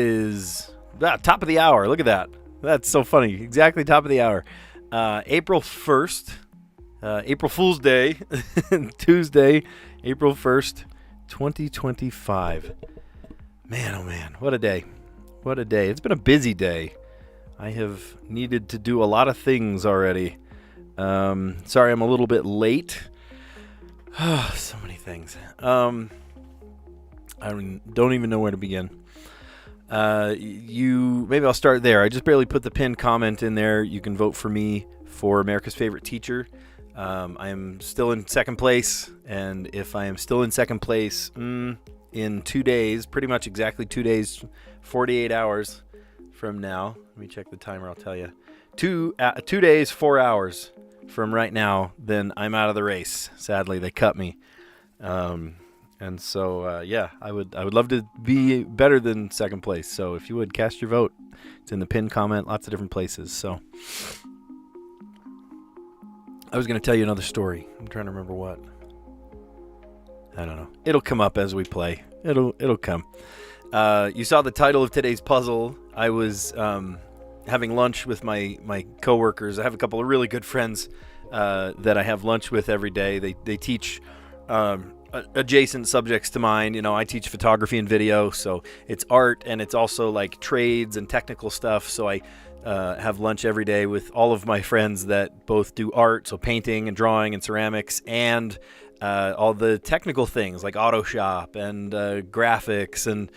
Is top of the hour. Look at that. That's so funny. Exactly top of the hour. April 1st. April Fool's Day. Tuesday, April 1st, 2025. Man, oh man. What a day. What a day. It's been a busy day. I have needed to do a lot of things already. Sorry I'm a little bit late. So many things. I don't even know where to begin. Maybe I'll start there. I just barely put the pinned comment in there. You can vote for me for America's Favorite Teacher. I am still in second place, and if I am still in second place in 2 days, pretty much exactly 2 days, 48 hours from now, let me check the timer, I'll tell you. 2 days, 4 hours from right now, then I'm out of the race. Sadly, they cut me. And so, yeah, I would love to be better than second place. So if you would, cast your vote. It's in the pinned comment, lots of different places. So I was going to tell you another story. I'm trying to remember what. I don't know. It'll come up as we play. It'll come. You saw the title of today's puzzle. I was having lunch with my coworkers. I have a couple of really good friends that I have lunch with every day. They teach adjacent subjects to mine. You know, I teach photography and video, so it's art and it's also like trades and technical stuff. So I have lunch every day with all of my friends that both do art, so painting and drawing and ceramics, and all the technical things like auto shop and graphics and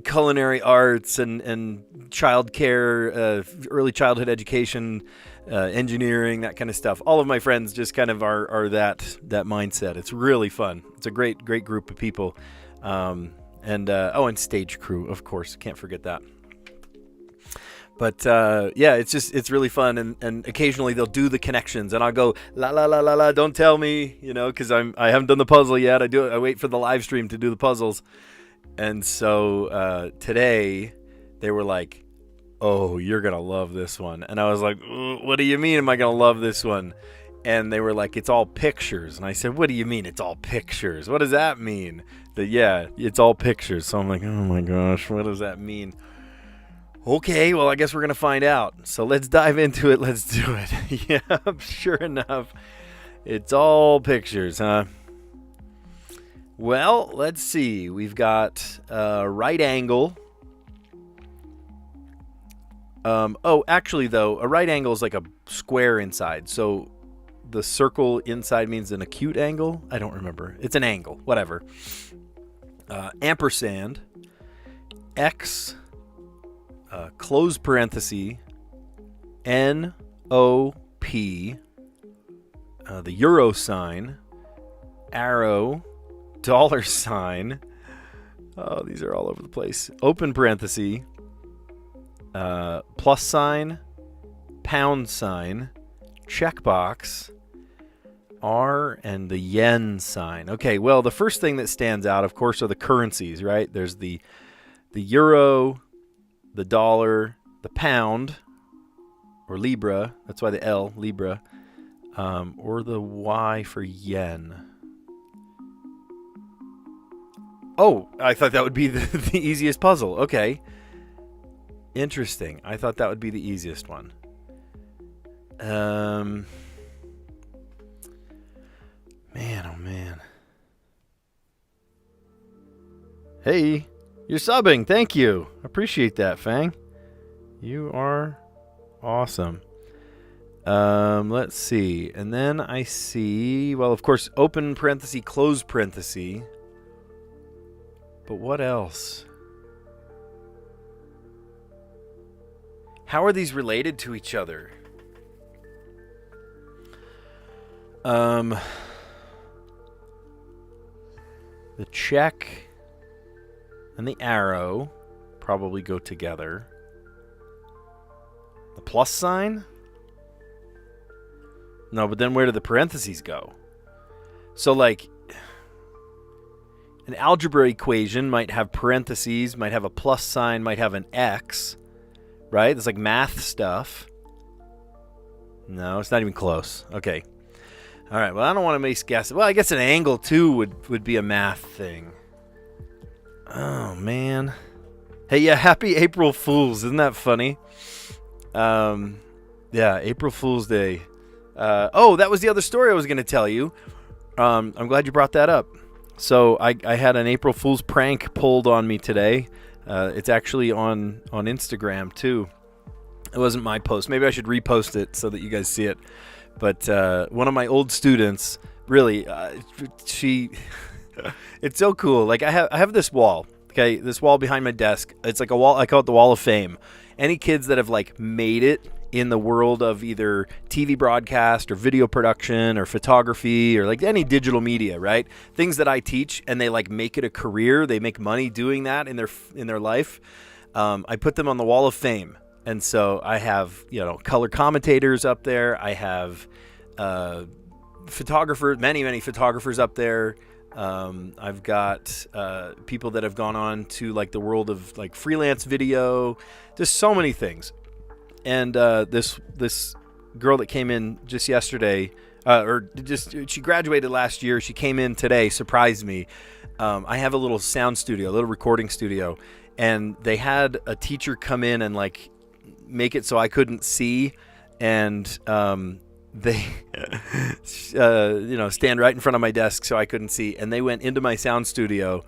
culinary arts and child care, early childhood education, engineering, that kind of stuff. All of my friends just kind of are that mindset. It's really fun. It's a great group of people. And stage crew, of course. Can't forget that. But yeah, it's really fun, and occasionally they'll do the connections, and I'll go la la la la la. Don't tell me, because I haven't done the puzzle yet. I wait for the live stream to do the puzzles, and so today they were like, "Oh, you're gonna love this one," and I was like, "What do you mean? Am I gonna love this one?" And they were like, "It's all pictures," and I said, "What do you mean it's all pictures? What does that mean?" Yeah, it's all pictures. So I'm like, "Oh my gosh, what does that mean?" Okay, well, I guess we're going to find out. So let's dive into it. Let's do it. Yeah, sure enough. It's all pictures, huh? Well, let's see. We've got right angle. Actually, though, a right angle is like a square inside. So the circle inside means an acute angle. I don't remember. It's an angle. Whatever. Ampersand. X. Close parenthesis, N-O-P, the euro sign, arrow, dollar sign. Oh, these are all over the place. Open parenthesis, plus sign, pound sign, checkbox, R, and the yen sign. Okay, well, the first thing that stands out, of course, are the currencies, right? There's the euro, the dollar, the pound, or Libra. That's why the L, Libra, or the Y for yen. Oh, I thought that would be the easiest puzzle. Okay. Interesting. I thought that would be the easiest one. Man, oh man. Hey. You're subbing. Thank you. Appreciate that, Fang. You are awesome. Let's see. And then I see, well, of course, open parenthesis, close parenthesis. But what else? How are these related to each other? The check and the arrow probably go together. The plus sign? No, but then where do the parentheses go? So, like, an algebra equation might have parentheses, might have a plus sign, might have an X, right? It's like math stuff. No, it's not even close. Okay. All right, well, I don't want to make guesses. Well, I guess an angle, too, would be a math thing. Oh, man. Hey, yeah, happy April Fools. Isn't that funny? Yeah, April Fool's Day. Oh, that was the other story I was going to tell you. I'm glad you brought that up. So I had an April Fool's prank pulled on me today. It's actually on Instagram, too. It wasn't my post. Maybe I should repost it so that you guys see it. But one of my old students, really, she... It's so cool. Like, I have this wall. Okay, this wall behind my desk. It's like a wall. I call it the Wall of Fame. Any kids that have like made it in the world of either TV broadcast or video production or photography or like any digital media, right? Things that I teach, and they like make it a career. They make money doing that in their life. I put them on the Wall of Fame, and so I have color commentators up there. I have photographers, many photographers up there. I've got people that have gone on to like the world of like freelance video, just so many things. And this girl that came in just yesterday, she graduated last year. She came in today, surprised me. I have a little sound studio, a little recording studio, and they had a teacher come in and like make it so I couldn't see, and they stand right in front of my desk so I couldn't see, and they went into my sound studio,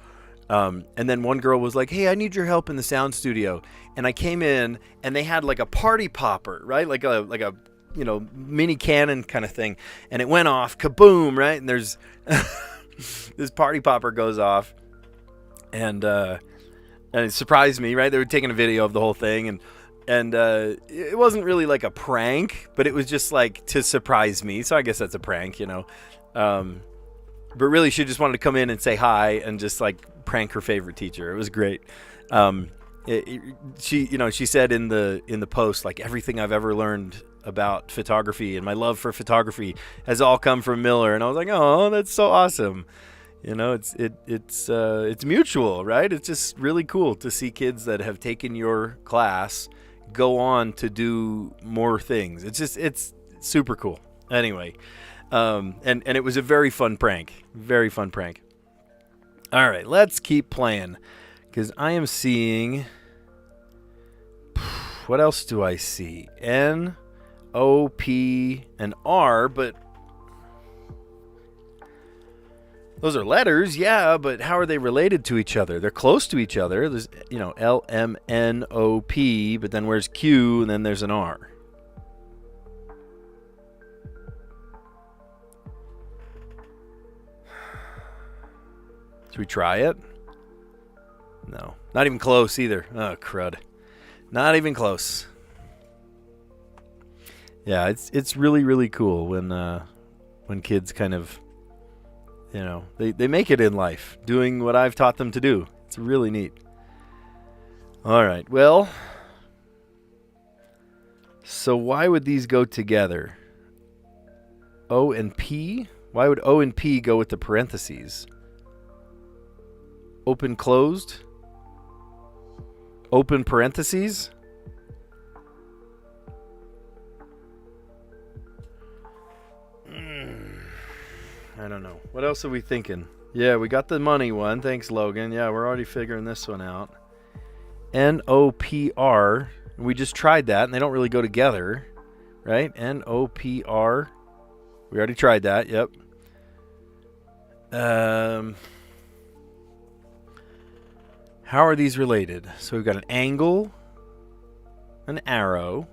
and then one girl was like, hey, I need your help in the sound studio. And I came in and they had like a party popper, right? Like a mini cannon kind of thing, and it went off, kaboom, right? And there's this party popper goes off, and it surprised me, right? They were taking a video of the whole thing, and it wasn't really like a prank, but it was just like to surprise me. So I guess that's a prank, But really, she just wanted to come in and say hi and just like prank her favorite teacher. It was great. She said in the post, like, everything I've ever learned about photography and my love for photography has all come from Miller. And I was like, oh, that's so awesome. It's mutual, right? It's just really cool to see kids that have taken your class go on to do more things. It's super cool. Anyway, and it was a very fun prank. Very fun prank. All right, let's keep playing, because I am seeing, what else do I see? N, O, P, and R, but those are letters, yeah, but how are they related to each other? They're close to each other. There's, L, M, N, O, P, but then where's Q, and then there's an R. Should we try it? No, not even close either. Oh, crud. Not even close. Yeah, it's really, really cool when kids kind of, they make it in life doing what I've taught them to do. It's really neat. All right, well, so why would these go together? O and P? Why would O and P go with the parentheses? Open, closed? Open parentheses? I don't know. What else are we thinking? Yeah, we got the money one. Thanks, Logan. Yeah, we're already figuring this one out. N-O-P-R. We just tried that, and they don't really go together, right? N-O-P-R. We already tried that, yep. How are these related? So we've got an angle, an arrow,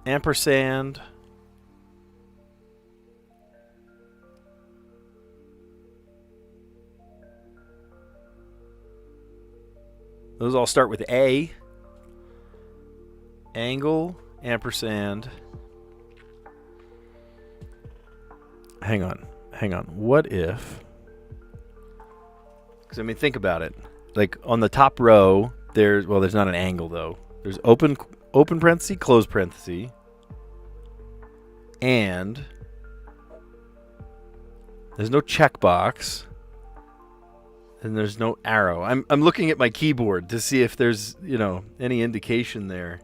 ampersand, those all start with A. Angle, ampersand. Hang on. What if... Because, think about it. Like, on the top row, there's not an angle, though. There's open parenthesis, close parenthesis, and there's no checkbox, and there's no arrow. I'm looking at my keyboard to see if there's, any indication there.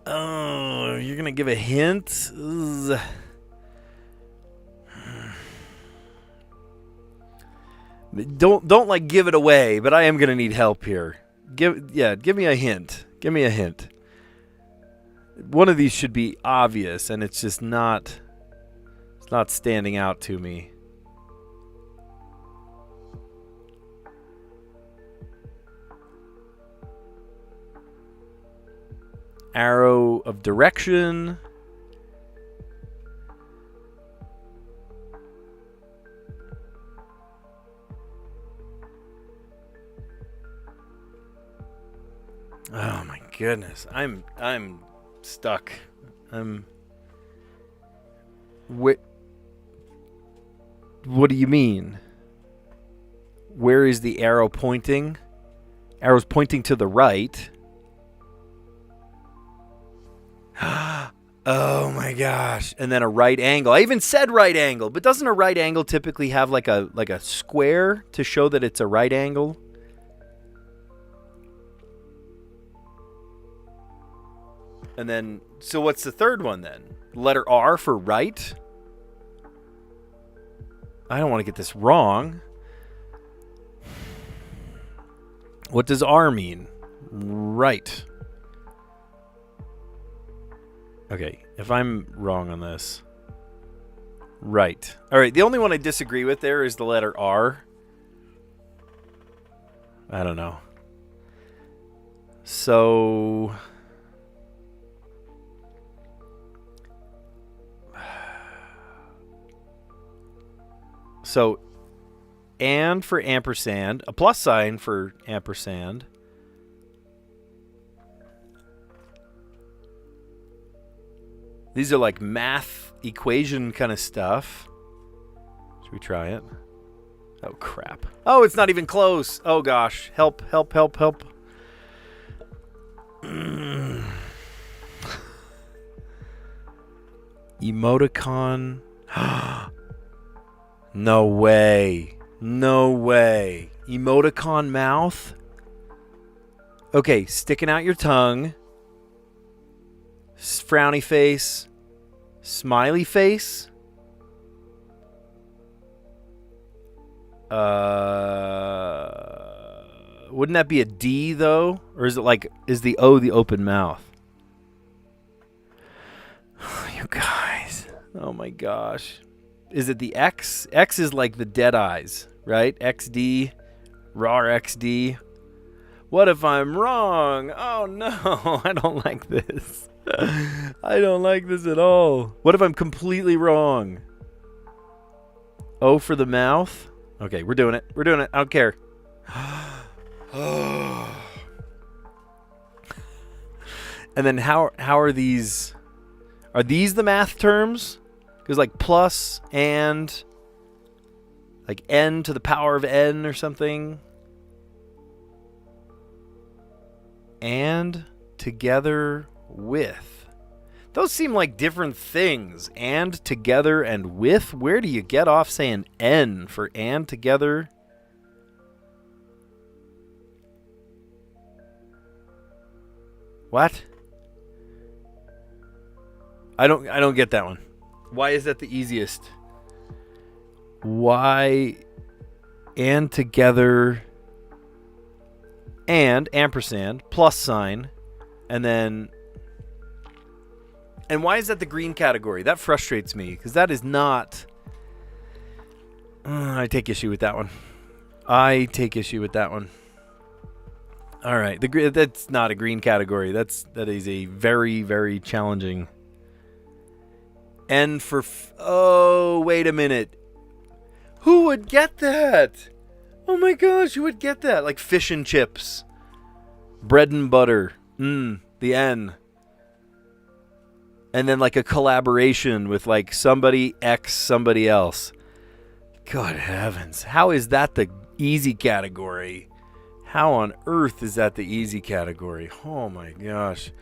Oh, you're going to give a hint? Ugh. Don't like give it away, but I am gonna need help here. Give me a hint. Give me a hint. One of these should be obvious, and it's just not. It's not standing out to me. Arrow of direction. Oh my goodness. I'm stuck. What do you mean? Where is the arrow pointing? Arrow's pointing to the right. Oh my gosh. And then a right angle. I even said right angle, but doesn't a right angle typically have like a square to show that it's a right angle? And then, so what's the third one then? Letter R for right? I don't want to get this wrong. What does R mean? Right. Okay, if I'm wrong on this. Right. All right, the only one I disagree with there is the letter R. I don't know. So... So, and for ampersand, a plus sign for ampersand. These are like math equation kind of stuff. Should we try it? Oh, crap. Oh, it's not even close. Oh, gosh. Help, help, help, help. Emoticon. No way. No way. Emoticon mouth? Okay, sticking out your tongue. Frowny face. Smiley face. Wouldn't that be a D, though? Or is it like, is the O the open mouth? You guys. Oh, my gosh. Is it the X? X is like the dead eyes, right? XD, raw XD. What if I'm wrong? Oh no, I don't like this. I don't like this at all. What if I'm completely wrong? O for the mouth? Okay, we're doing it. We're doing it. I don't care. And then how are these? Are these the math terms? Because like plus and like n to the power of n or something. And together with. Those seem like different things. And together and with. Where do you get off saying n for and together? What? I don't get that one. Why is that the easiest? Why and together and ampersand plus sign and then and why is that the green category? That frustrates me because that is not I take issue with that one. I take issue with that one. All right, that's not a green category. That is a very, very challenging. N for oh, wait a minute. Who would get that? Oh my gosh, who would get that? Like fish and chips. Bread and butter. The N. And then like a collaboration with like somebody X somebody else. God heavens. How is that the easy category? How on earth is that the easy category? Oh my gosh.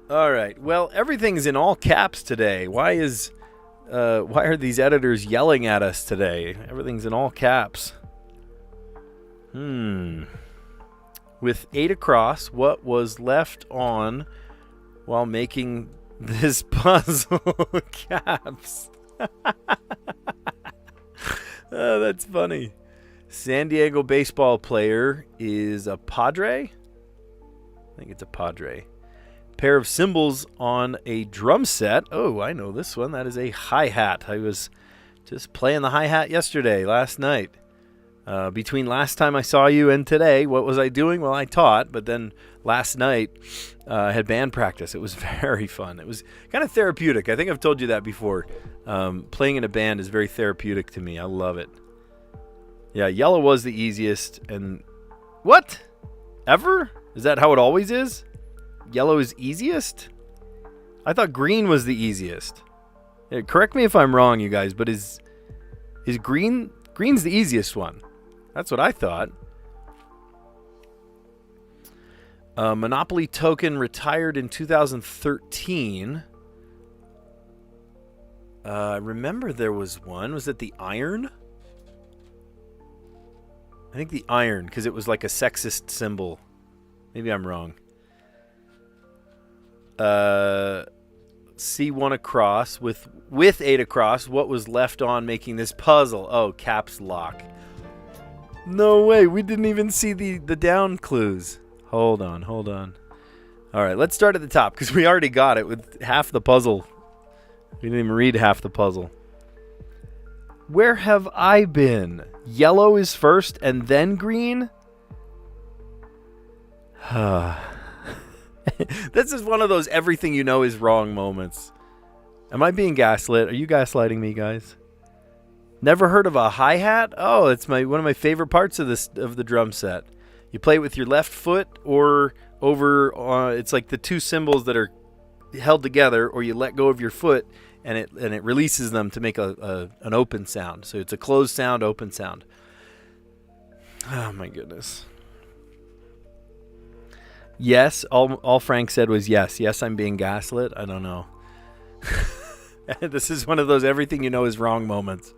All right. Well, everything's in all caps today. Why are these editors yelling at us today? Everything's in all caps. With 8 across, what was left on while making this puzzle? Caps. Oh, that's funny. San Diego baseball player is a Padre. I think it's a Padre. Pair of cymbals on a drum set. Oh, I know this one. That is a hi-hat. I was just playing the hi-hat last night. Between last time I saw you and today, what was I doing? Well, I taught, but then last night I had band practice. It was very fun. It was kind of therapeutic. I think I've told you that before. Playing in a band is very therapeutic to me. I love it. Yeah, yellow was the easiest. And what? Ever? Is that how it always is? Yellow is easiest? I thought green was the easiest. Yeah, correct me if I'm wrong, you guys, but is green's the easiest one? That's what I thought. Monopoly token retired in 2013. I remember there was one. Was it the iron? I think the iron, because it was like a sexist symbol. Maybe I'm wrong. C1 across with 8 across. What was left on making this puzzle? Oh, caps lock. No way. We didn't even see the down clues. Hold on. All right, let's start at the top because we already got it with half the puzzle. We didn't even read half the puzzle. Where have I been? Yellow is first and then green? This is one of those everything you know is wrong moments. Am I being gaslit? Are you gaslighting me, guys? Never heard of a hi-hat? Oh, it's one of my favorite parts of the drum set. You play it with your left foot or over. It's like the two cymbals that are held together, or you let go of your foot and it releases them to make an open sound. So it's a closed sound, open sound. Oh my goodness. Yes, all Frank said was yes. Yes, I'm being gaslit. I don't know. This is one of those everything you know is wrong moments.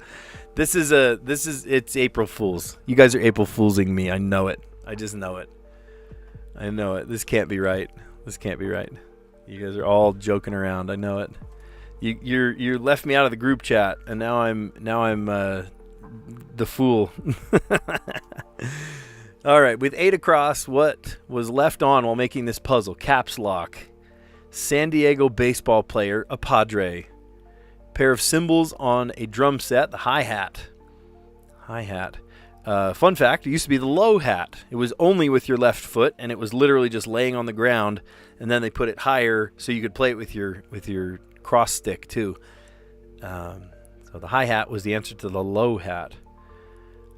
It's April Fools. You guys are April Foolsing me. I know it. I just know it. I know it. This can't be right. You guys are all joking around. I know it. You left me out of the group chat, and now I'm the fool. All right, with 8 across, what was left on while making this puzzle? Caps lock. San Diego baseball player, a Padre. Pair of cymbals on a drum set, the hi-hat. Fun fact, it used to be the low hat. It was only with your left foot, and it was literally just laying on the ground, and then they put it higher so you could play it with your cross stick too. So the hi-hat was the answer to the low hat.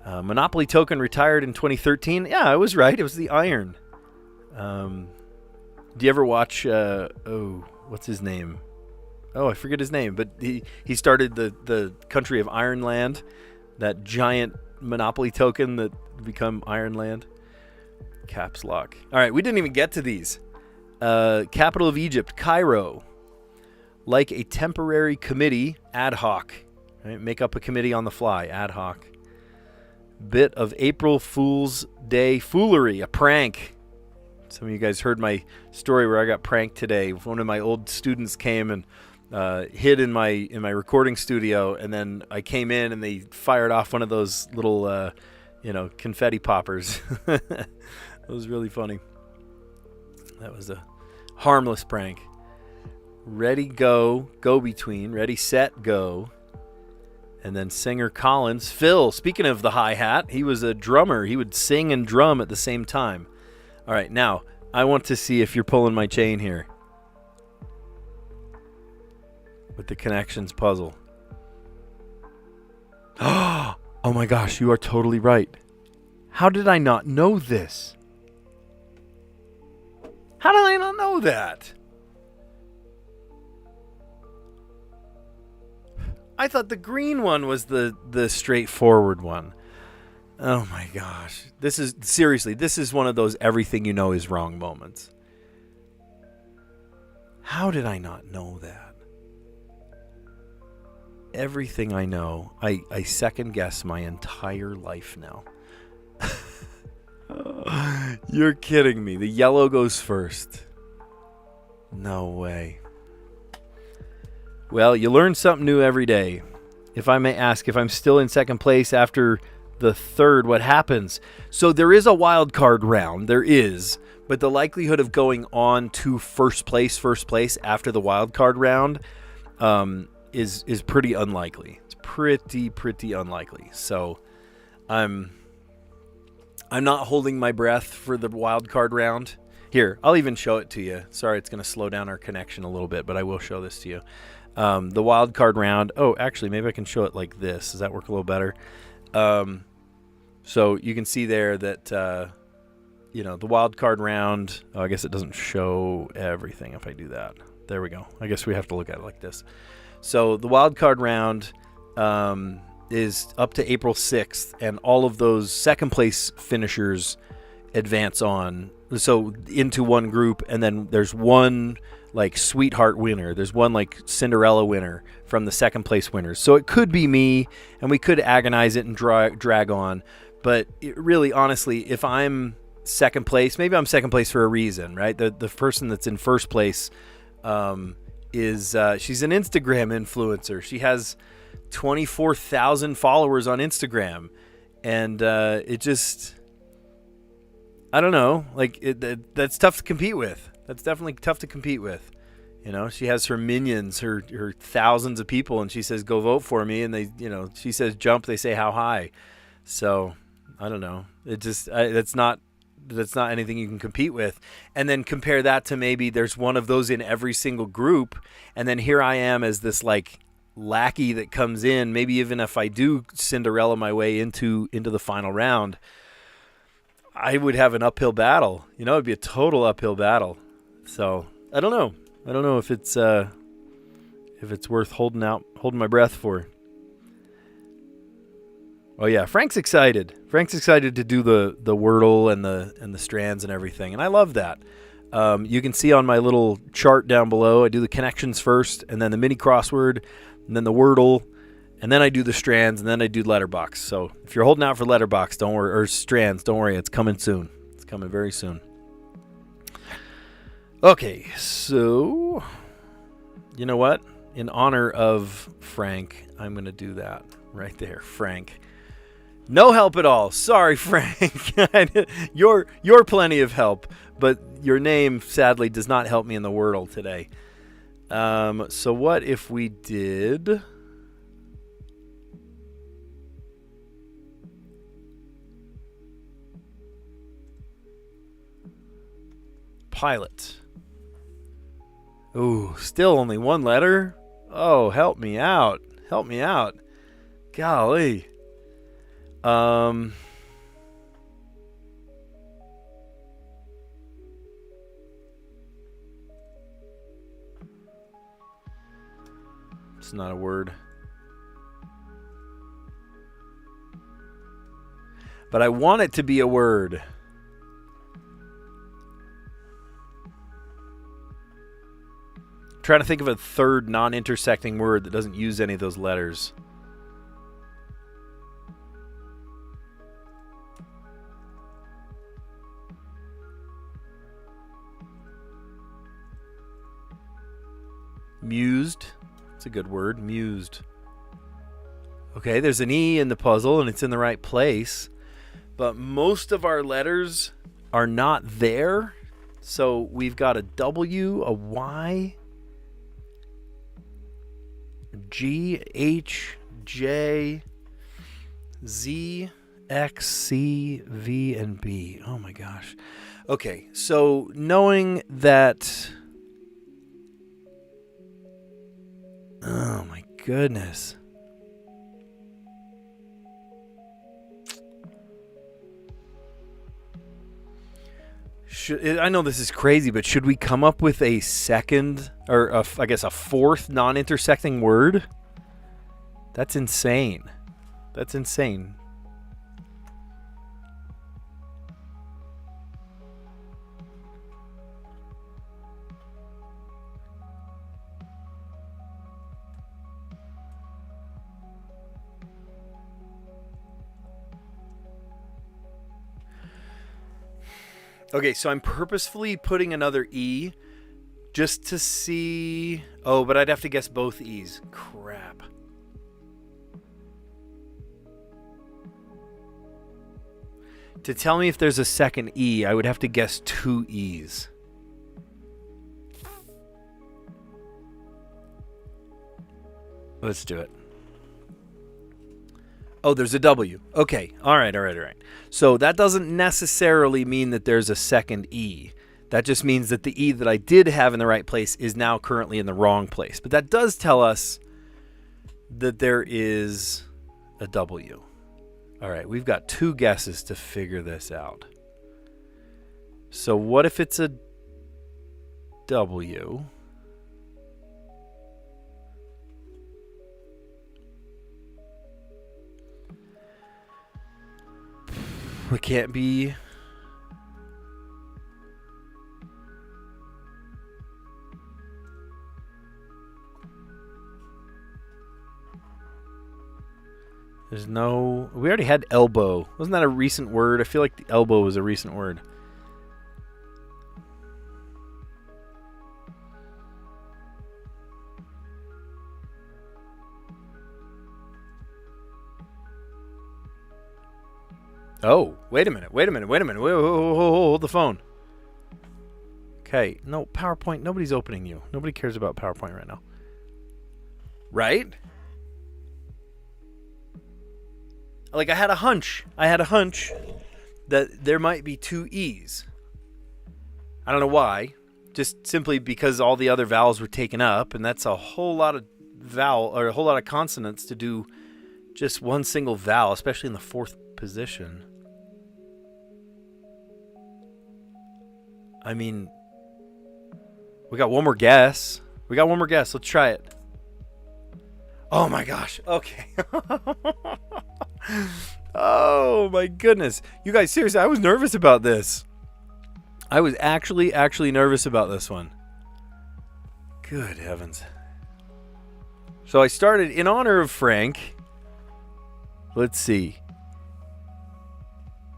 Monopoly token retired in 2013. Yeah, I was right. It was the iron. Do you ever watch, what's his name? Oh, I forget his name, but he started the country of Ironland, that giant Monopoly token that become Ironland. Caps lock. All right, we didn't even get to these. Capital of Egypt, Cairo. Like a temporary committee, ad hoc. Right? Make up a committee on the fly, ad hoc. Bit of April Fool's Day foolery, a prank. Some of you guys heard my story where I got pranked today. One of my old students came and hid in my recording studio, and then I came in and they fired off one of those little confetti poppers. It was really funny. That was a harmless prank. Ready, go between, ready, set, go. And then singer Collins. Phil, speaking of the hi-hat, he was a drummer. He would sing and drum at the same time. All right, now, I want to see if you're pulling my chain here with the connections puzzle. Oh my gosh, you are totally right. How did I not know this? How did I not know that? I thought the green one was the straightforward one. Oh my gosh. This is one of those everything you know is wrong moments. How did I not know that? Everything I know, I second guess my entire life now. You're kidding me. The yellow goes first. No way. Well, you learn something new every day. If I may ask, if I'm still in second place after the third, what happens? So there is a wild card round. There is. But the likelihood of going on to first place after the wild card round is pretty unlikely. It's pretty unlikely. So I'm not holding my breath for the wild card round. Here, I'll even show it to you. Sorry, it's going to slow down our connection a little bit, but I will show this to you. The wild card round. Oh, actually, maybe I can show it like this. Does that work a little better? So you can see there that, the wild card round. Oh, I guess it doesn't show everything if I do that. There we go. I guess we have to look at it like this. So the wild card round is up to April 6th, and all of those second place finishers advance on. So into one group, and then there's one like sweetheart winner. There's one like Cinderella winner from the second place winners. So it could be me, and we could agonize it and drag on. But really, honestly, if I'm second place, maybe I'm second place for a reason, right? The person that's in first place she's an Instagram influencer. She has 24,000 followers on Instagram, and it just, I don't know, like that's tough to compete with. That's definitely tough to compete with. She has her minions, her thousands of people, and she says, "Go vote for me," and they, she says, "Jump," they say, "How high?" So I don't know. It just that's not anything you can compete with. And then compare that to maybe there's one of those in every single group, and then here I am as this like lackey that comes in. Maybe even if I do Cinderella my way into the final round, I would have an uphill battle. It'd be a total uphill battle. So I don't know. I don't know if it's worth holding my breath for. Oh yeah, Frank's excited. Frank's excited to do the Wordle and the Strands and everything, and I love that. You can see on my little chart down below, I do the connections first, and then the mini crossword, and then the Wordle, and then I do the Strands, and then I do letterbox. So if you're holding out for letterbox, don't worry, or Strands, don't worry, it's coming soon. It's coming very soon. Okay, so you know what? In honor of Frank, I'm going to do that right there, Frank. No help at all. Sorry, Frank. You're plenty of help, but your name sadly does not help me in the Wordle today. So what if we did pilot? Ooh, still only one letter? Oh, help me out. Help me out. Golly. It's not a word. But I want it to be a word. Trying to think of a third non-intersecting word that doesn't use any of those letters. Mused. It's a good word. Mused. Okay, there's an E in the puzzle and it's in the right place. But most of our letters are not there. So we've got a W, a Y, G, H, J, Z, X, C, V, and B. Oh my gosh. Okay, so knowing that... Oh my goodness. I know this is crazy, but should we come up with a second, or I guess a fourth non-intersecting word? That's insane. That's insane. Okay, so I'm purposefully putting another E just to see... Oh, but I'd have to guess both E's. Crap. To tell me if there's a second E, I would have to guess 2 E's. Let's do it. Oh, there's a W. Okay. All right. So that doesn't necessarily mean that there's a second E. That just means that the E that I did have in the right place is now currently in the wrong place. But that does tell us that there is a W. All right. We've got 2 guesses to figure this out. So what if it's a W? It can't be. There's no. We already had elbow. Wasn't that a recent word? I feel like the elbow was a recent word. Oh, wait a minute. Hold the phone. Okay, no, PowerPoint, nobody's opening you. Nobody cares about PowerPoint right now. Right? Like, I had a hunch that there might be 2 E's. I don't know why. Just simply because all the other vowels were taken up, and that's a whole lot of a whole lot of consonants to do just one single vowel, especially in the 4th position. I mean, we got one more guess. Let's try it. Oh my gosh. Okay. Oh my goodness. You guys, seriously, I was nervous about this. I was actually nervous about this one. Good heavens. So I started in honor of Frank. Let's see.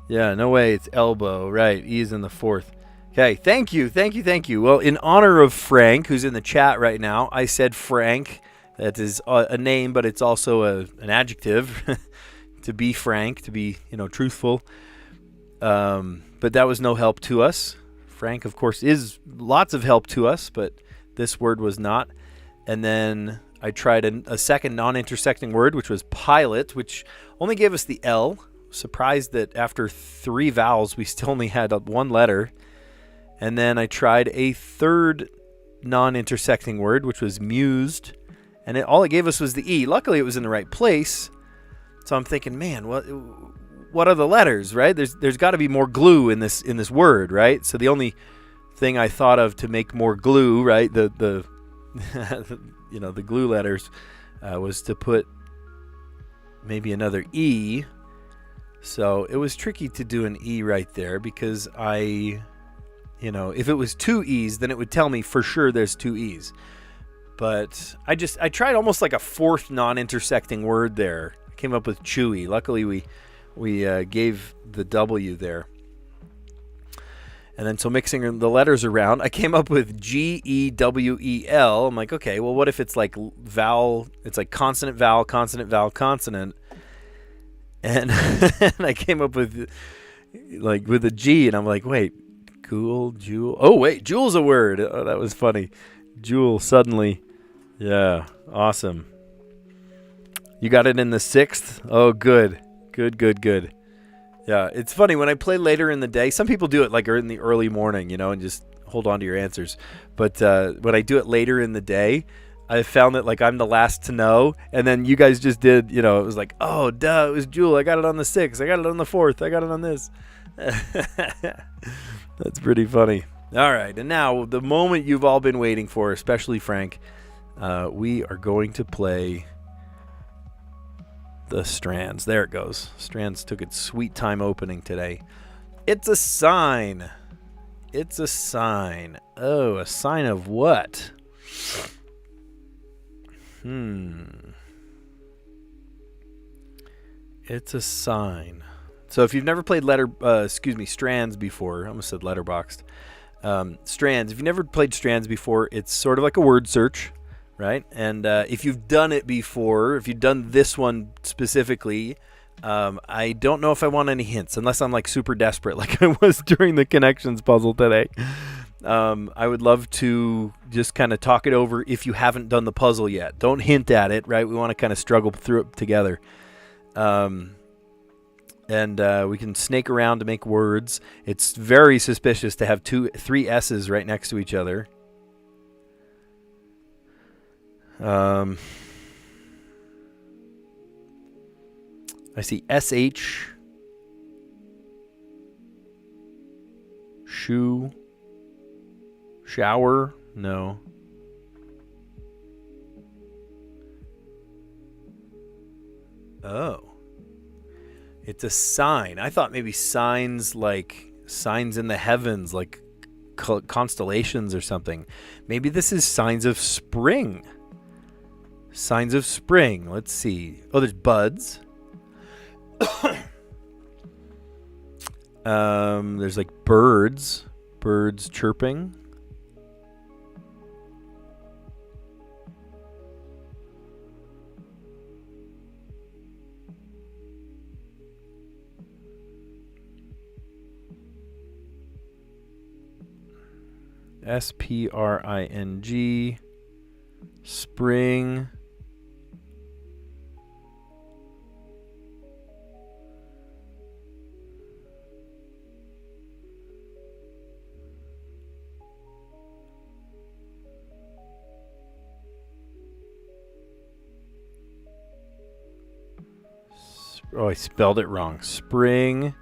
Yeah, no way. It's elbow. Right. E is in the 4th. Okay. Thank you. Well, in honor of Frank, who's in the chat right now, I said Frank. That is a name, but it's also an adjective. To be frank, to be, truthful. But that was no help to us. Frank, of course, is lots of help to us, but this word was not. And then I tried a second non-intersecting word, which was pilot, which only gave us the L. Surprised that after 3 vowels, we still only had 1 letter. And then I tried a third non-intersecting word, which was mused. And all it gave us was the E. Luckily, it was in the right place. So I'm thinking, man, what are the letters, right? There's got to be more glue in this word, right? So the only thing I thought of to make more glue, right, the the glue letters, was to put maybe another E. So it was tricky to do an E right there because if it was 2 E's, then it would tell me for sure there's 2 E's. But I tried almost like a 4th non-intersecting word there. I came up with chewy. Luckily, we gave the W there. And then so mixing the letters around, I came up with G-E-W-E-L. I'm like, okay, well, what if it's like vowel? It's like consonant, vowel, consonant, vowel, consonant. And, and I came up with a G, and I'm like, wait, cool, jewel. Oh, wait, jewel's a word. Oh, that was funny. Jewel, suddenly. Yeah, awesome. You got it in the 6th? Oh, good. Good. Yeah, it's funny. When I play later in the day, some people do it like in the early morning, and just hold on to your answers. But when I do it later in the day, I found that like I'm the last to know. And then you guys just did, it was like, oh, duh, it was Jewel. I got it on the 6th. I got it on the 4th. I got it on this. That's pretty funny. All right, and now the moment you've all been waiting for, especially Frank, we are going to play the Strands. There it goes. Strands took its sweet time opening today. It's a sign. It's a sign. Oh, a sign of what? It's a sign. So if you've never played Strands before, I almost said letterboxed. Strands. If you've never played Strands before, it's sort of like a word search, right? And if you've done it before, if you've done this one specifically, I don't know if I want any hints, unless I'm like super desperate, like I was during the connections puzzle today. I would love to just kind of talk it over if you haven't done the puzzle yet. Don't hint at it, right? We want to kind of struggle through it together. And we can snake around to make words. It's very suspicious to have 3 S's right next to each other. I see SH. Shoe. Shower. No. Oh. It's a sign. I thought maybe signs like signs in the heavens, like constellations or something. Maybe this is signs of spring. Signs of spring. Let's see. Oh, there's buds. There's like birds chirping. SPRING. Spring. Oh, I spelled it wrong. Spring.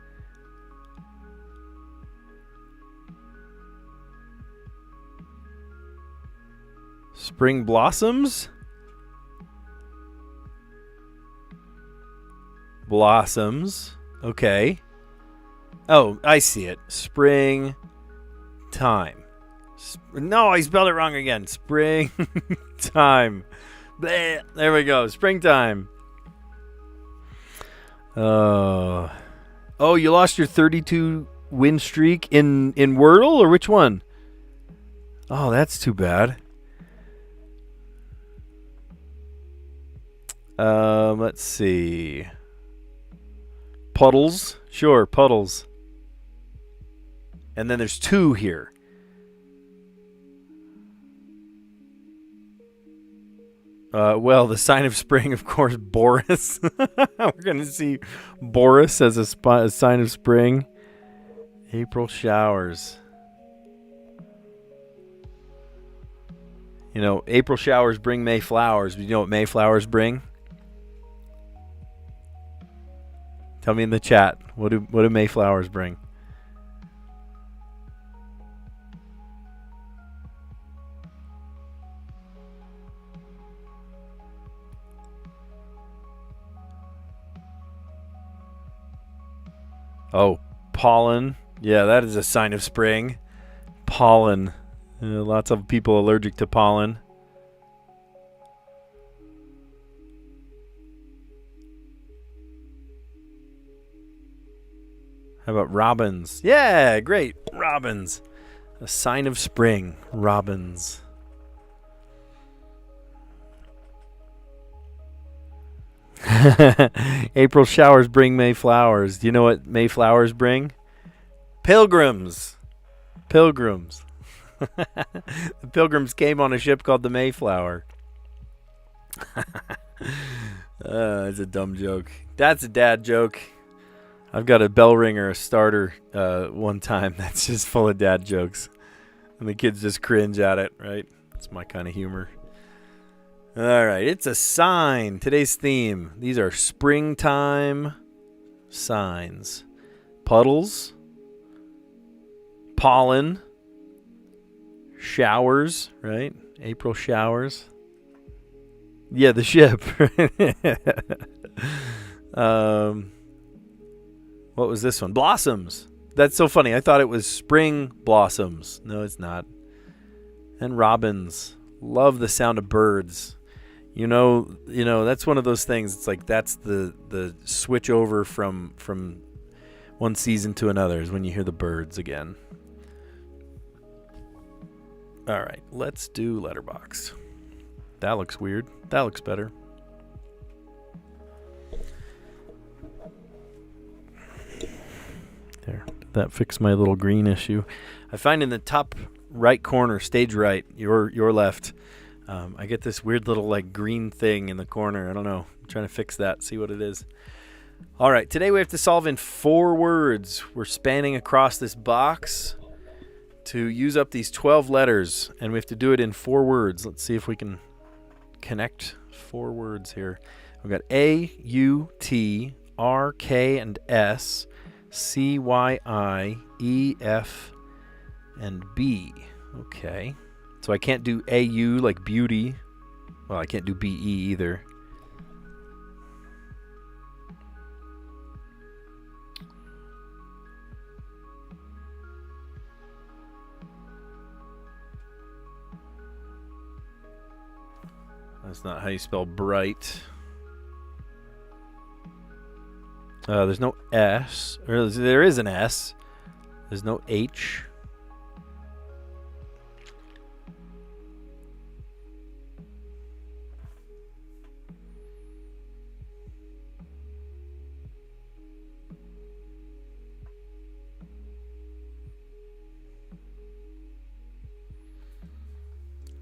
Spring blossoms? Blossoms. Okay. Oh, I see it. Spring time. No, I spelled it wrong again. Spring time. Bleh. There we go. Springtime. Oh, you lost your 32 win streak in Wordle, or which one? Oh, that's too bad. Let's see. Puddles. Sure, puddles. And then there's 2 here. Well, the sign of spring, of course, Boris. We're going to see Boris as a sign of spring. April showers. You know, April showers bring May flowers. Do you know what May flowers bring? Tell me in the chat. What do May flowers bring? Oh, pollen. Yeah, that is a sign of spring. Pollen. Lots of people allergic to pollen. How about robins? Yeah, great. Robins. A sign of spring. Robins. April showers bring May flowers. Do you know what May flowers bring? Pilgrims. Pilgrims. The pilgrims came on a ship called the Mayflower. That's a dumb joke. That's a dad joke. I've got a bell ringer, a starter, one time that's just full of dad jokes. And the kids just cringe at it, right? It's my kind of humor. All right, it's a sign. Today's theme. These are springtime signs. Puddles. Pollen. Showers, right? April showers. Yeah, the ship. What was this one? Blossoms. That's so funny. I thought it was spring blossoms. No, it's not. And robins. Love the sound of birds. You know, that's one of those things. It's like that's the switch over from one season to another is when you hear the birds again. All right, let's do letterbox. That looks weird. That looks better. that fixed my little green issue. I find in the top right corner, stage right, your left, I get this weird little like green thing in the corner. I don't know. I'm trying to fix that, see what it is. All right, today we have to solve in 4 words. We're spanning across this box to use up these 12 letters, and we have to do it in 4 words. Let's see if we can connect 4 words here. We've got A, U, T, R, K, and S, C, Y, I, E, F, and B. Okay. So I can't do AU like beauty. Well, I can't do BE either. That's not how you spell bright. There's no S. Or there is an S. There's no H.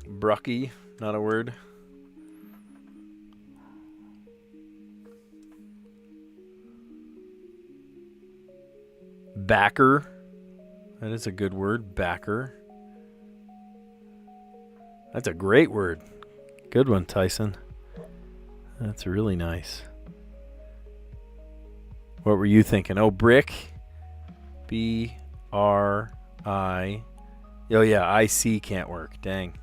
Brucky, not a word. Backer. That is a good word. Backer. That's a great word. Good one, Tyson. That's really nice. What were you thinking? Oh, brick. B-R-I. Oh, yeah, I-C can't work. Dang.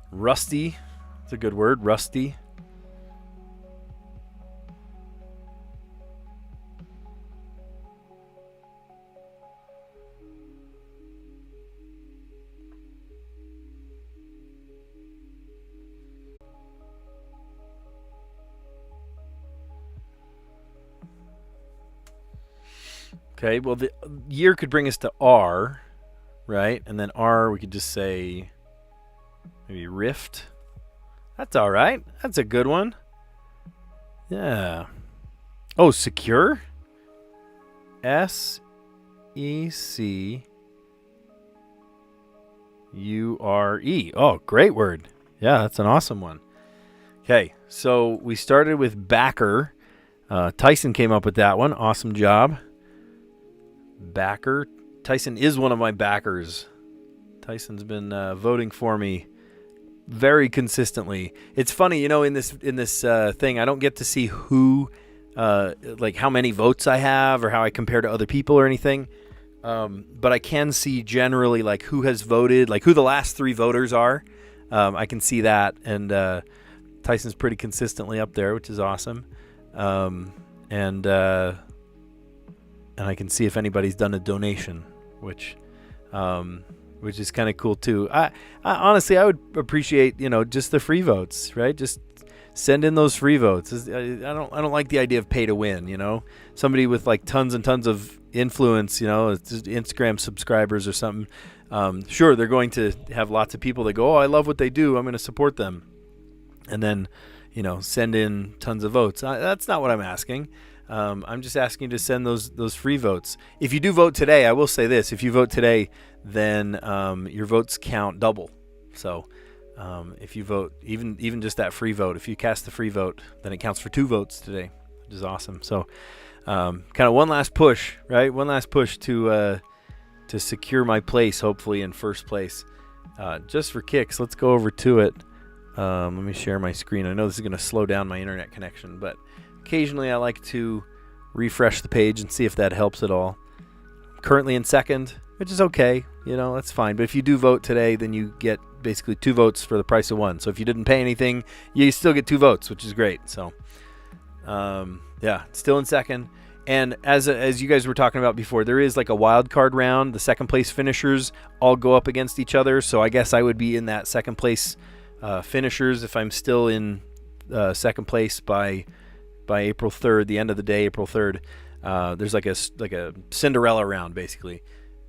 Rusty. That's a good word. Rusty. Okay, well, the year could bring us to R, right? And then R, we could just say maybe rift. That's all right. That's a good one. Yeah. Oh, secure? S-E-C-U-R-E. Oh, great word. Yeah, that's an awesome one. Okay, so we started with backer. Tyson came up with that one. Awesome job. Backer. Tyson is one of my backers. Tyson's been voting for me very consistently. It's funny, you know, in this thing, I don't get to see who, like how many votes I have or how I compare to other people or anything. But I can see generally like who has voted, like who the last 3 voters are. I can see that, and Tyson's pretty consistently up there, which is awesome. And I can see if anybody's done a donation, which is kind of cool too. I honestly, I would appreciate, you know, just the free votes, right? Just send in those free votes. I don't like the idea of pay to win, you know. Somebody with like tons and tons of influence, you know, it's just Instagram subscribers or something. Sure, they're going to have lots of people that go, oh, I love what they do, I'm going to support them. And then, you know, send in tons of votes. That's not what I'm asking. I'm just asking you to send those free votes. If you do vote today, I will say this. If you vote today, then your votes count double. So if you vote, even just that free vote, if you cast the free vote, then it counts for 2 votes today, which is awesome. So kind of one last push, right? One last push to secure my place, hopefully in first place. Just for kicks, let's go over to it. Let me share my screen. I know this is going to slow down my internet connection, but occasionally I like to refresh the page and see if that helps at all. I'm currently in second, which is okay. You know, that's fine. But if you do vote today, then you get basically 2 votes for the price of 1. So if you didn't pay anything, you still get 2 votes, which is great. So, yeah, still in second. And as you guys were talking about before, there is like a wild card round. The second place finishers all go up against each other. So I guess I would be in that second place finishers if I'm still in second place by April 3rd, the end of the day, April 3rd. There's like a Cinderella round basically,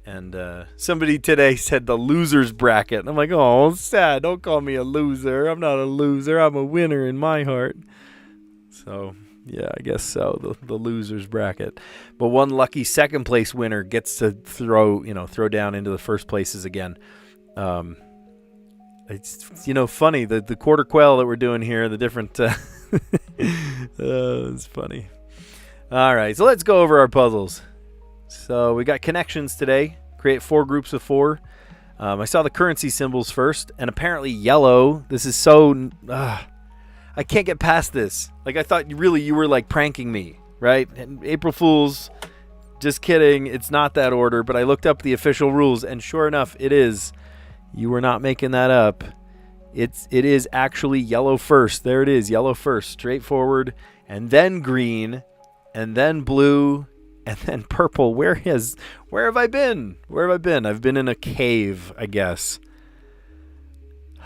And somebody today said the loser's bracket. And I'm like, oh, sad. Don't call me a loser. I'm not a loser. I'm a winner in my heart. So, yeah, I guess so. The loser's bracket. But one lucky second place winner gets to throw down into the first places again. It's funny the quarter quail that we're doing here. The different. It's funny. All right, so let's go over our puzzles. So we got connections today. Create 4 groups of 4. I saw the currency symbols first, and apparently yellow. This is so... I can't get past this. Like, I thought you were like pranking me, right? And April Fools, just kidding. It's not that order, but I looked up the official rules, and sure enough, it is. You were not making that up. It is actually yellow first. There it is, yellow first. Straightforward, and then green, and then blue, and then purple. Where have I been? I've been in a cave, I guess.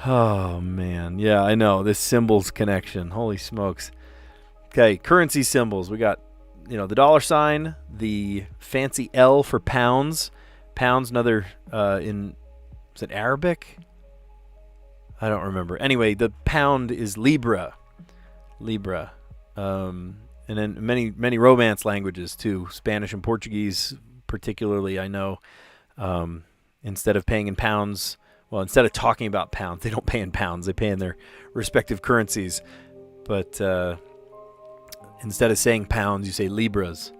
Oh, man. Yeah, I know. This symbols connection. Holy smokes. Okay, currency symbols. We got, the dollar sign, the fancy L for pounds. Pounds, another is it Arabic? I don't remember. Anyway, the pound is Libra. And then many Romance languages too, Spanish and Portuguese particularly. I know instead of paying in pounds, instead of talking about pounds, they don't pay in pounds. They pay in their respective currencies. But instead of saying pounds, you say libras.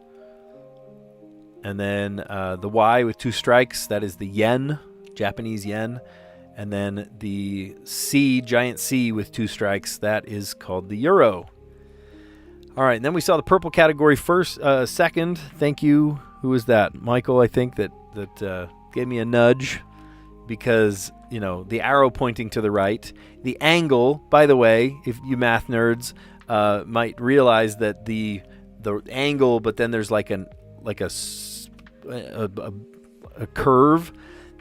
And then the Y with 2 strikes, that is the yen, Japanese yen. And then the C, giant C with 2 strikes, that is called the euro. All right, and then we saw the purple category second. Thank you. Who was that? Michael, I think, that gave me a nudge because, the arrow pointing to the right. The angle, by the way, if you math nerds might realize that the angle, but then there's like a curve.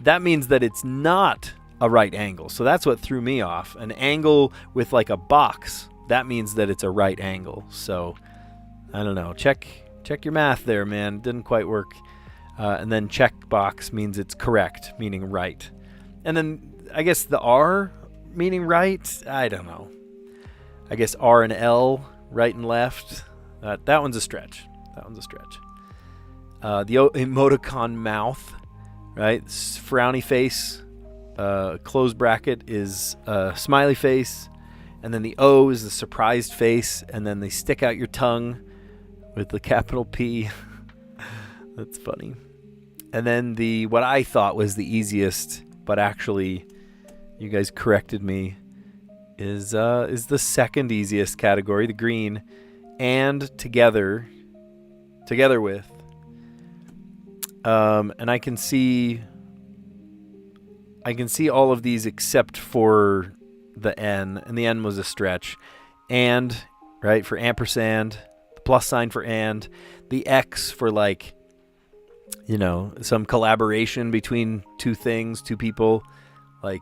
That means that it's not a right angle. So that's what threw me off. An angle with like a box. That means that it's a right angle. So, I don't know. Check your math there, man. Didn't quite work. And then check box means it's correct, meaning right. And then I guess the R meaning right. I don't know. I guess R and L, right and left. That one's a stretch. The emoticon mouth, right? Frowny face. Closed bracket is smiley face. And then the O is the surprised face, and then they stick out your tongue with the capital P. That's funny. And then what I thought was the easiest, but actually you guys corrected me, is the second easiest category, the green, and together with. And I can see all of these except for the N, and the N was a stretch. And, right, for ampersand, the plus sign for and, the X for like, some collaboration between two people, like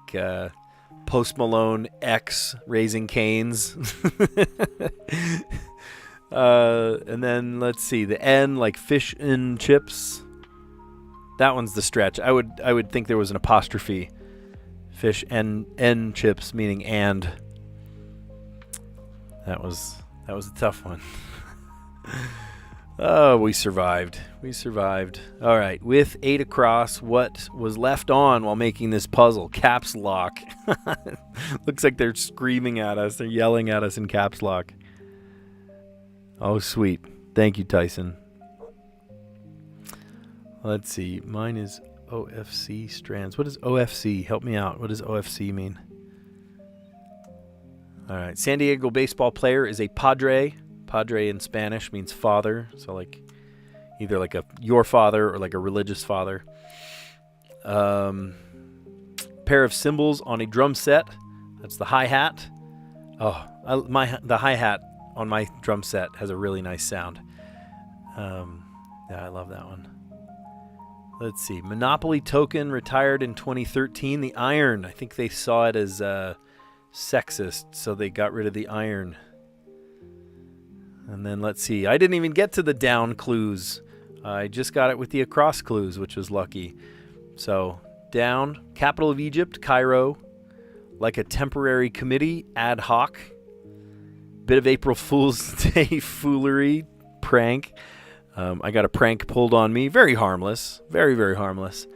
Post Malone X Raising Cane's. And then let's see, the N like fish and chips. That one's the stretch. I would think there was an apostrophe. Fish and chips, meaning and. That was a tough one. Oh, we survived. All right, with 8 across, what was left on while making this puzzle? Caps lock. Looks like they're screaming at us. They're yelling at us in caps lock. Oh, sweet. Thank you, Tyson. Let's see. Mine is OFC Strands. What is OFC? Help me out. What does OFC mean? All right. San Diego baseball player is a padre. Padre in Spanish means father. So like either like your father or like a religious father. Pair of cymbals on a drum set. That's the hi-hat. Oh, the hi-hat on my drum set has a really nice sound. Yeah, I love that one. Let's see. Monopoly token retired in 2013. The iron. I think they saw it as sexist, so they got rid of the iron. And then let's see. I didn't even get to the down clues. I just got it with the across clues, which was lucky. So down, capital of Egypt, Cairo, like a temporary committee, ad hoc. Bit of April Fool's Day foolery, prank. I got a prank pulled on me. Very harmless. Very, very harmless.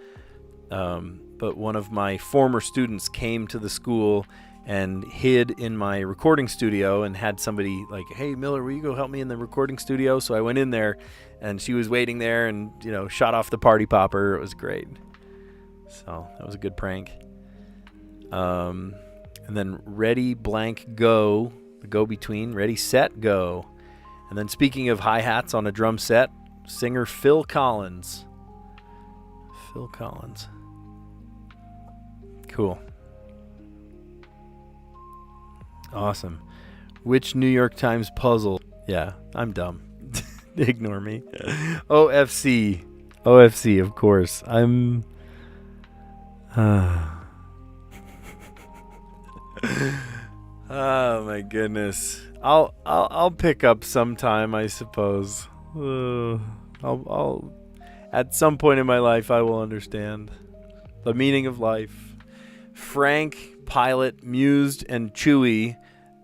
But one of my former students came to the school and hid in my recording studio and had somebody like, hey, Miller, will you go help me in the recording studio? So I went in there, and she was waiting there and, shot off the party popper. It was great. So that was a good prank. And then ready, blank, go. The go-between. Ready, set, go. And then speaking of hi-hats on a drum set, singer Phil Collins. Phil Collins. Cool. Awesome. Which New York Times puzzle? Yeah, I'm dumb. Ignore me. OFC. OFC, of course. I'm... Oh my goodness. I'll pick up sometime, I suppose. I'll at some point in my life I will understand the meaning of life. Frank, Pilot, Mused, and Chewy.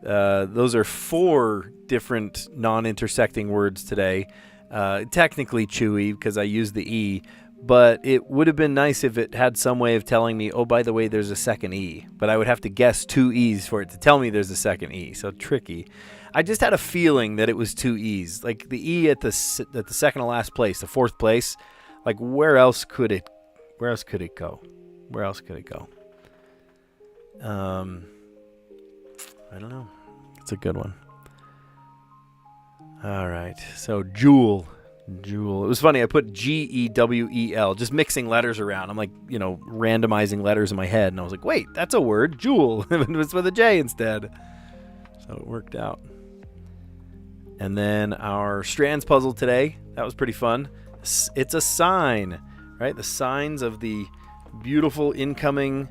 Those are 4 different non-intersecting words today. Technically Chewy because I used the E, but it would have been nice if it had some way of telling me, oh, by the way, there's a second E. But I would have to guess 2 E's for it to tell me there's a second E. So tricky. I just had a feeling that it was 2 E's. Like the E at the second to last place, the 4th place. Like where else could it go? Where else could it go? I don't know. It's a good one. All right. So Jewel. It was funny. I put Gewel, just mixing letters around. I'm like, randomizing letters in my head. And I was like, wait, that's a word. Jewel. It was with a J instead. So it worked out. And then our Strands puzzle today. That was pretty fun. It's a sign, right? The signs of the beautiful incoming,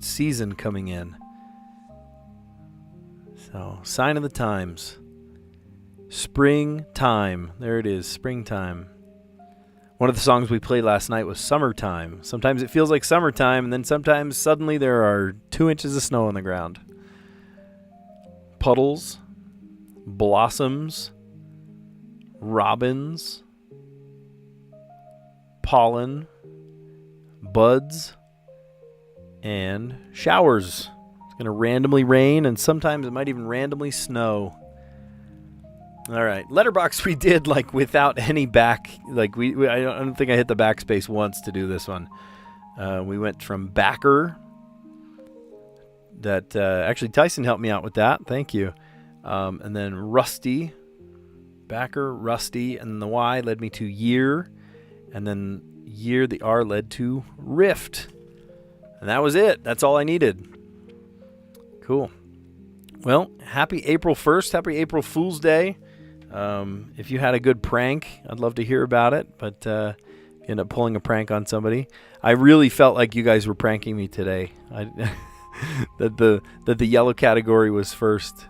season coming in. So, sign of the times. Springtime. There it is, springtime. One of the songs we played last night was Summertime. Sometimes it feels like summertime, and then sometimes suddenly there are 2 inches of snow on the ground. Puddles. Blossoms. Robins. Pollen. Buds. And showers. Going to randomly rain, and sometimes it might even randomly snow. All right, letterbox we did without any back. I don't think I hit the backspace once to do this one. We went from backer. That actually Tyson helped me out with that. Thank you. And then rusty, backer, rusty, and the Y led me to year, and then year the R led to rift, and that was it. That's all I needed. Cool. Well, happy April 1st. Happy April Fool's Day. If you had a good prank, I'd love to hear about it. But you end up pulling a prank on somebody. I really felt like you guys were pranking me today. That the yellow category was first.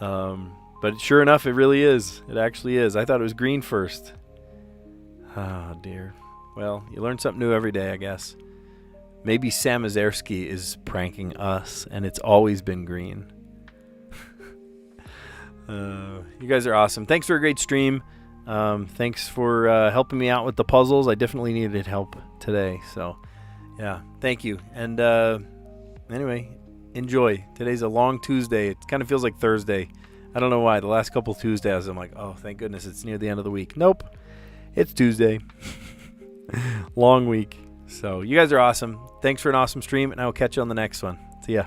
But sure enough, it really is. It actually is. I thought it was green first. Oh, dear. Well, you learn something new every day, I guess. Maybe Sam Azerski is pranking us, and it's always been green. You guys are awesome. Thanks for a great stream. Thanks for helping me out with the puzzles. I definitely needed help today. So, yeah, thank you. And anyway, enjoy. Today's a long Tuesday. It kind of feels like Thursday. I don't know why. The last couple Tuesdays, I'm like, oh, thank goodness it's near the end of the week. Nope. It's Tuesday. Long week. So you guys are awesome. Thanks for an awesome stream, and I will catch you on the next one. See ya.